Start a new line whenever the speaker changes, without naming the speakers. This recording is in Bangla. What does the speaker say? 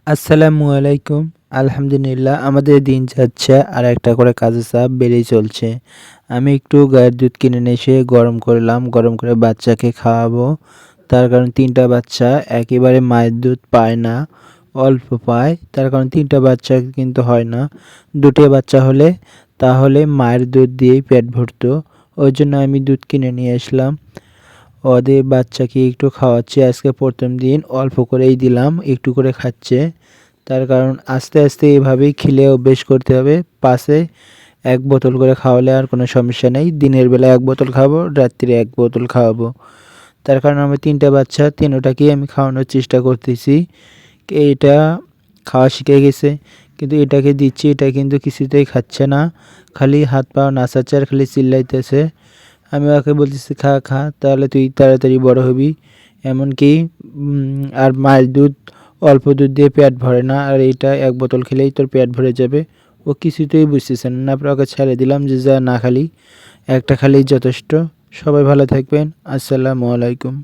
আসসালামু আলাইকুম। আলহামদুলিল্লাহ আমাদের দিন যাচ্ছে আর একটা করে কাজের চাপ বেড়েই চলছে। আমি একটু গায়ের দুধ কিনে নিয়ে এসে গরম করলাম, গরম করে বাচ্চাকে খাওয়াবো। তার কারণ ৩টা বাচ্চা একেবারে মায়ের দুধ পায় না, অল্প পায়। তার কারণ ৩টা বাচ্চা কিন্তু হয় না। ২টো বাচ্চা হলে তাহলে মায়ের দুধ দিয়েই পেট ভরতো। ওই জন্য আমি দুধ কিনে নিয়ে আসলাম। ওদের বাচ্চাকে একটু খাওয়াচ্ছি। আজকে ১ম দিন অল্প করেই দিলাম, একটু করে খাচ্ছে। তার কারণ আস্তে আস্তে এভাবেই খেলে অভ্যেস করতে হবে। পাশে ১ বোতল করে খাওয়ালে আর কোনো সমস্যা নেই। দিনের বেলা ১ বোতল খাওয়াবো, রাত্রে ১ বোতল খাওয়াবো। তার কারণ আমার ৩টা বাচ্চা, ৩টাকেই আমি খাওয়ানোর চেষ্টা করতেছি। এটা খাওয়া শিখে গেছে, কিন্তু এটাকে দিচ্ছি, এটা কিন্তু কিছুতেই খাচ্ছে না। খালি হাত পা নাচাচ্ছে আর খালি চিল্লাইতেছে। আমি ওকে বলতেছি, খা খা, তাহলে তুই তাড়াতাড়ি বড় হবি। এমনকি আর মায়ের দুধ, অল্প দুধ দিয়ে পেট ভরে না, আর এইটা ১ বোতল খেলেই তোর পেট ভরে যাবে। ও কিছুতেই বুঝতেছে না। তারপর ওকে ছেড়ে দিলাম যে যা না খালি, একটা খালেই যথেষ্ট। সবাই ভালো থাকবেন। আসসালামু আলাইকুম।